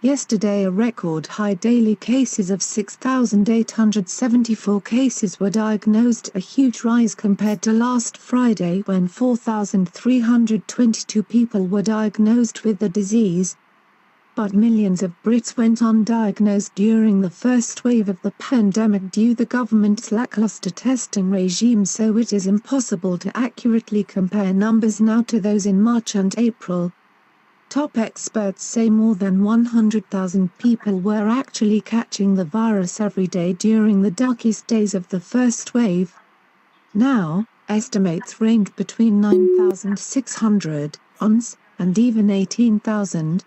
Yesterday, a record high daily cases of 6,874 cases were diagnosed, a huge rise compared to last Friday when 4,322 people were diagnosed with the disease. But millions of Brits went undiagnosed during the first wave of the pandemic due to the government's lackluster testing regime, so it is impossible to accurately compare numbers now to those in March and April. Top experts say more than 100,000 people were actually catching the virus every day during the darkest days of the first wave. Now, estimates range between 9,600 ons and even 18,000.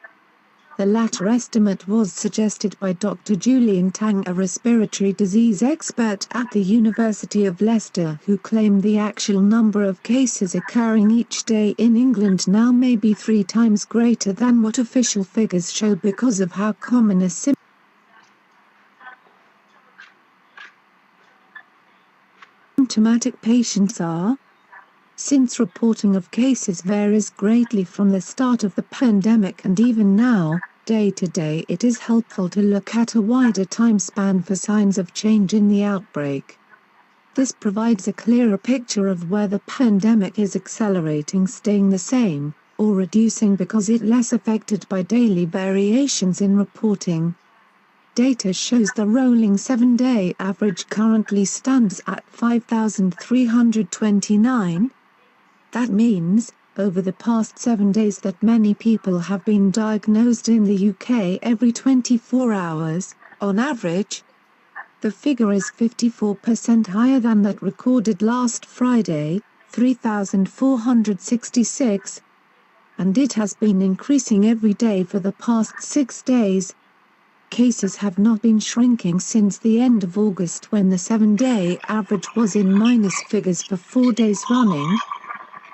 The latter estimate was suggested by Dr. Julian Tang, a respiratory disease expert at the University of Leicester, who claimed the actual number of cases occurring each day in England now may be 3 times greater than what official figures show because of how common asymptomatic patients are. Since reporting of cases varies greatly from the start of the pandemic and even now, day to day, it is helpful to look at a wider time span for signs of change in the outbreak. This provides a clearer picture of where the pandemic is accelerating, staying the same, or reducing because it less affected by daily variations in reporting. Data shows the rolling 7-day average currently stands at 5,329. That means, over the past 7 days, that many people have been diagnosed in the UK every 24 hours, on average. The figure is 54% higher than that recorded last Friday, 3,466, and it has been increasing every day for the past 6 days. Cases have not been shrinking since the end of August, when the 7-day average was in minus figures for 4 days running.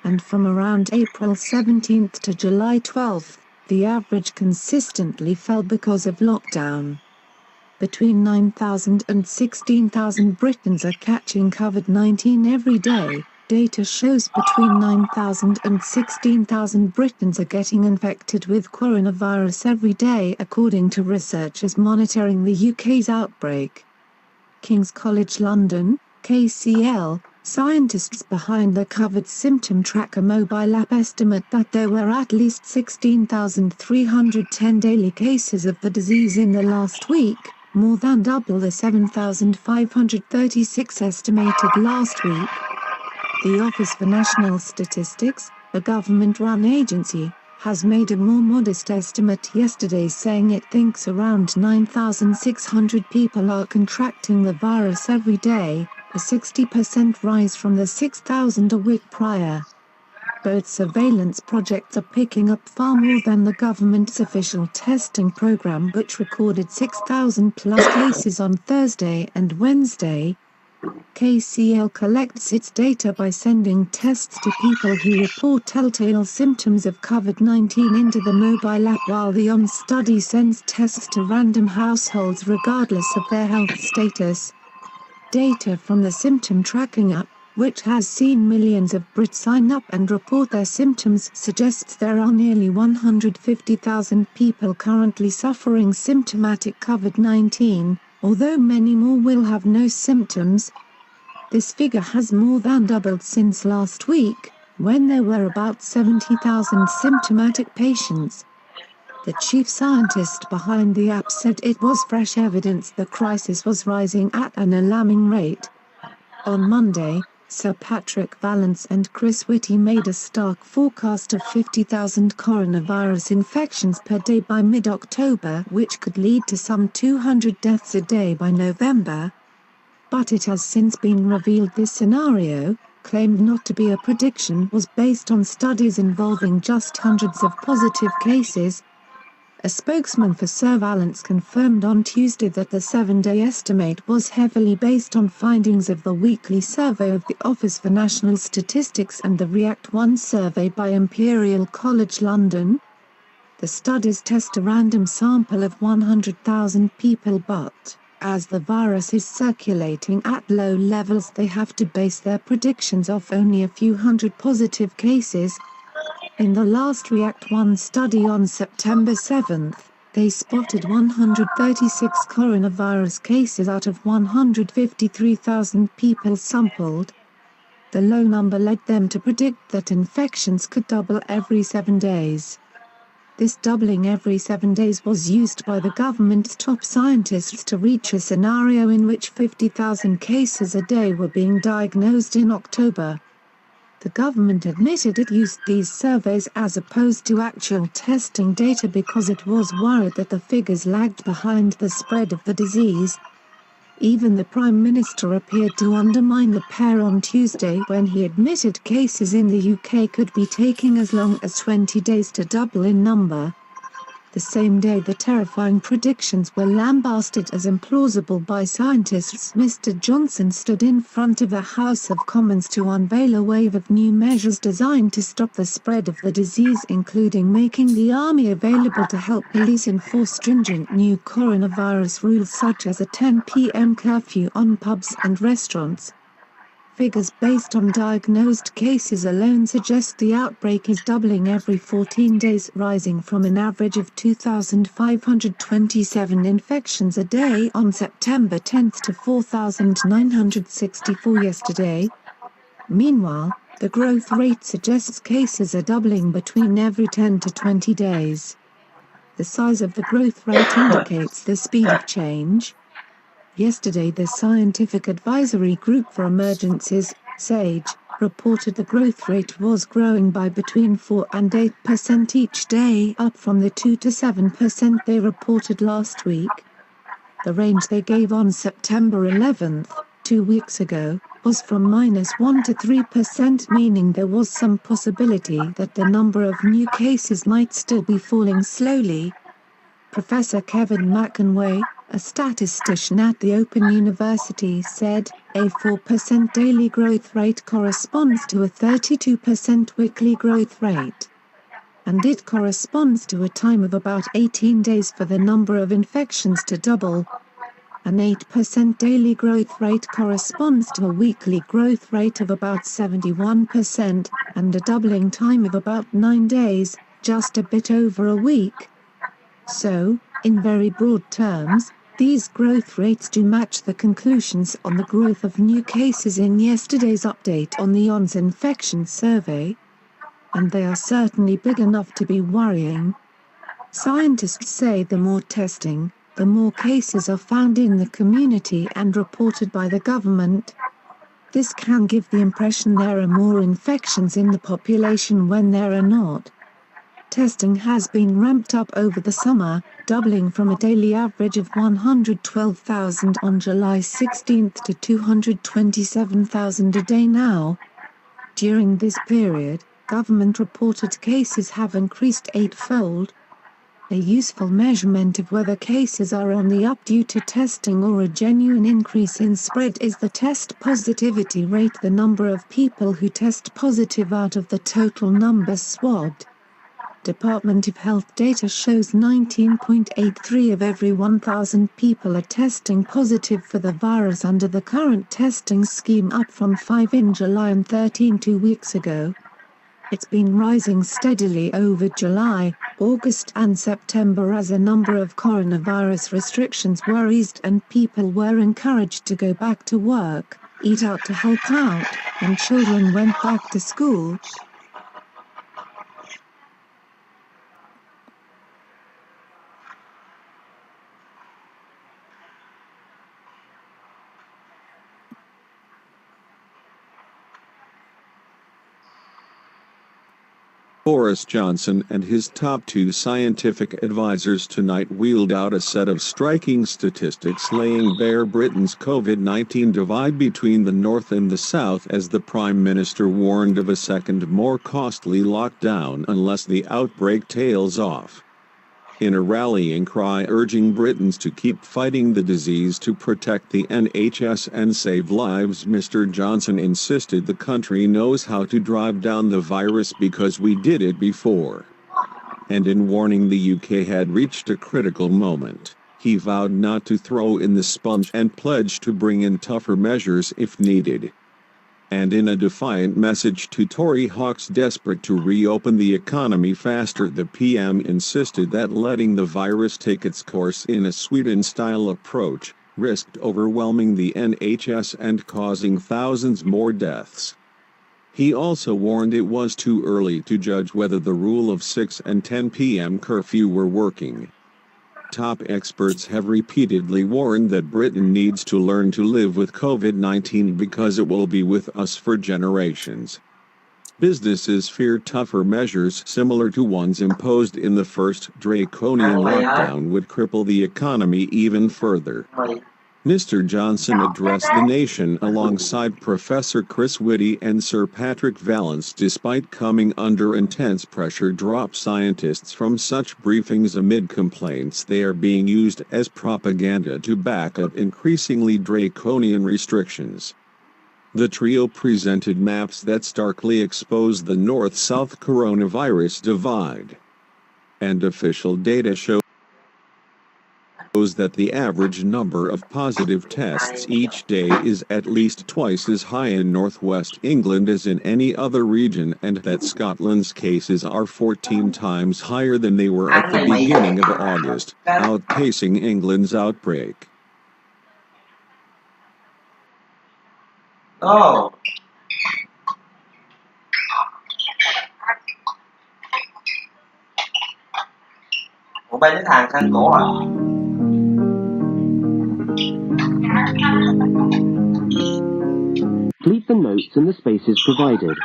And from around April 17 to July 12, the average consistently fell because of lockdown. Between 9,000 and 16,000 Britons are catching COVID-19 every day. Data shows between 9,000 and 16,000 Britons are getting infected with coronavirus every day, according to researchers monitoring the UK's outbreak. King's College London, KCL, scientists behind the COVID Symptom Tracker mobile app estimate that there were at least 16,310 daily cases of the disease in the last week, more than double the 7,536 estimated last week. The Office for National Statistics, a government-run agency, has made a more modest estimate yesterday, saying it thinks around 9,600 people are contracting the virus every day, a 60% rise from the 6,000 a week prior. Both surveillance projects are picking up far more than the government's official testing program, which recorded 6,000 plus cases on Thursday and Wednesday. KCL collects its data by sending tests to people who report telltale symptoms of COVID-19 into the mobile app, while the ON study sends tests to random households regardless of their health status. Data from the symptom tracking app, which has seen millions of Brits sign up and report their symptoms, suggests there are nearly 150,000 people currently suffering symptomatic COVID-19, although many more will have no symptoms. This figure has more than doubled since last week, when there were about 70,000 symptomatic patients. The chief scientist behind the app said it was fresh evidence the crisis was rising at an alarming rate. On Monday, Sir Patrick Vallance and Chris Whitty made a stark forecast of 50,000 coronavirus infections per day by mid-October, which could lead to some 200 deaths a day by November. But it has since been revealed this scenario, claimed not to be a prediction, was based on studies involving just hundreds of positive cases. A spokesman for Sir Vallance confirmed on Tuesday that the 7-day estimate was heavily based on findings of the weekly survey of the Office for National Statistics and the React-1 survey by Imperial College London. The studies test a random sample of 100,000 people, but, as the virus is circulating at low levels, they have to base their predictions off only a few hundred positive cases. In the last React-1 study on September 7, they spotted 136 coronavirus cases out of 153,000 people sampled. The low number led them to predict that infections could double every 7 days. This doubling every 7 days was used by the government's top scientists to reach a scenario in which 50,000 cases a day were being diagnosed in October. The government admitted it used these surveys as opposed to actual testing data because it was worried that the figures lagged behind the spread of the disease. Even the Prime Minister appeared to undermine the pair on Tuesday when he admitted cases in the UK could be taking as long as 20 days to double in number. The same day the terrifying predictions were lambasted as implausible by scientists, Mr. Johnson stood in front of the House of Commons to unveil a wave of new measures designed to stop the spread of the disease, including making the army available to help police enforce stringent new coronavirus rules such as a 10 p.m. curfew on pubs and restaurants. figures based on diagnosed cases alone suggest the outbreak is doubling every 14 days, rising from an average of 2,527 infections a day on September 10 to 4,964 yesterday. Meanwhile, the growth rate suggests cases are doubling between every 10 to 20 days. The size of the growth rate indicates the speed of change. Yesterday, the Scientific Advisory Group for Emergencies, SAGE, reported the growth rate was growing by between 4 and 8% each day, up from the 2 to 7% they reported last week. The range they gave on September 11, 2 weeks ago, was from -1 to 3%, meaning there was some possibility that the number of new cases might still be falling slowly. Professor Kevin McConway, a statistician at the Open University, said, a 4% daily growth rate corresponds to a 32% weekly growth rate. And it corresponds to a time of about 18 days for the number of infections to double. An 8% daily growth rate corresponds to a weekly growth rate of about 71%, and a doubling time of about 9 days, just a bit over a week. So, in very broad terms, these growth rates do match the conclusions on the growth of new cases in yesterday's update on the ONS infection survey. And they are certainly big enough to be worrying. Scientists say the more testing, the more cases are found in the community and reported by the government. This can give the impression there are more infections in the population when there are not. Testing has been ramped up over the summer, doubling from a daily average of 112,000 on July 16 to 227,000 a day now. During this period, government-reported cases have increased 8-fold. A useful measurement of whether cases are on the up due to testing or a genuine increase in spread is the test positivity rate, the number of people who test positive out of the total number swabbed. Department of Health data shows 19.83 of every 1,000 people are testing positive for the virus under the current testing scheme, up from 5 in July and 13 2 weeks ago. It's been rising steadily over July, August and September as a number of coronavirus restrictions were eased and people were encouraged to go back to work, eat out to help out, and children went back to school. Boris Johnson and his top 2 scientific advisors tonight wheeled out a set of striking statistics laying bare Britain's COVID-19 divide between the North and the South, as the Prime Minister warned of a second, more costly lockdown unless the outbreak tails off. In a rallying cry urging Britons to keep fighting the disease to protect the NHS and save lives, Mr. Johnson insisted the country knows how to drive down the virus because we did it before. And in warning the UK had reached a critical moment, he vowed not to throw in the sponge and pledged to bring in tougher measures if needed. And in a defiant message to Tory hawks desperate to reopen the economy faster, the PM insisted that letting the virus take its course in a Sweden-style approach risked overwhelming the NHS and causing thousands more deaths. He also warned it was too early to judge whether the rule of 6 and 10 p.m. curfew were working. Top experts have repeatedly warned that Britain needs to learn to live with COVID-19 because it will be with us for generations. Businesses fear tougher measures similar to ones imposed in the first draconian lockdown would cripple the economy even further. Mr. Johnson addressed the nation alongside Professor Chris Whitty and Sir Patrick Vallance despite coming under intense pressure. Drop scientists from such briefings amid complaints they are being used as propaganda to back up increasingly draconian restrictions. The trio presented maps that starkly expose the North-South coronavirus divide. And official data show shows that the average number of positive tests each day is at least twice as high in northwest England as in any other region, and that Scotland's cases are 14 times higher than they were at the beginning of August, outpacing England's outbreak. Oh. Ủa bay đến thang khăn cổ à? Complete the notes in the spaces provided.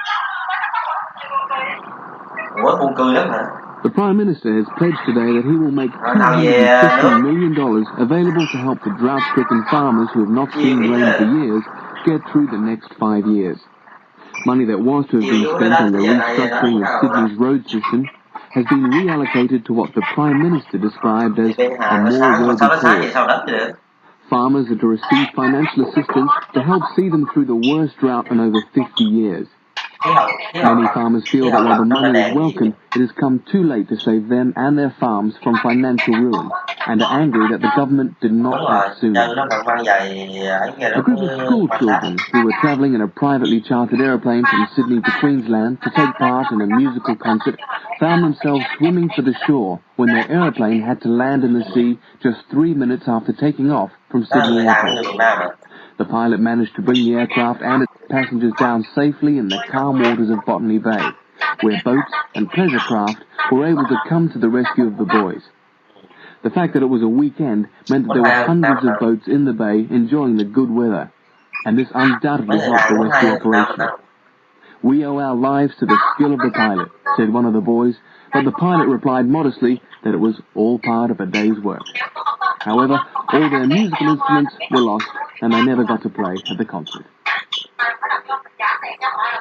Ủa buồn cười lắm hả? The Prime Minister has pledged today that he will make $250 million available to help the drought-stricken farmers who have not seen rain for years get through the next 5 years. Money that was to have been spent on the restructuring of Sydney's road system has been reallocated to what the Prime Minister described as a more worthy cause. Farmers are to receive financial assistance to help see them through the worst drought in over 50 years. Many farmers feel that while the money is welcome, it has come too late to save them and their farms from financial ruin, and are angry that the government did not act sooner. A group of school children who were travelling in a privately chartered aeroplane from Sydney to Queensland to take part in a musical concert found themselves swimming for the shore when their aeroplane had to land in the sea just 3 minutes after taking off from Sydney Airport. The pilot managed to bring the aircraft and its passengers down safely in the calm waters of Botany Bay, where boats and pleasure craft were able to come to the rescue of the boys. The fact that it was a weekend meant that there were hundreds of boats in the bay enjoying the good weather, and this undoubtedly helped the rescue operation. "We owe our lives to the skill of the pilot," said one of the boys, but the pilot replied modestly that it was all part of a day's work. However, all their musical instruments were lost, and they never got to play at the concert.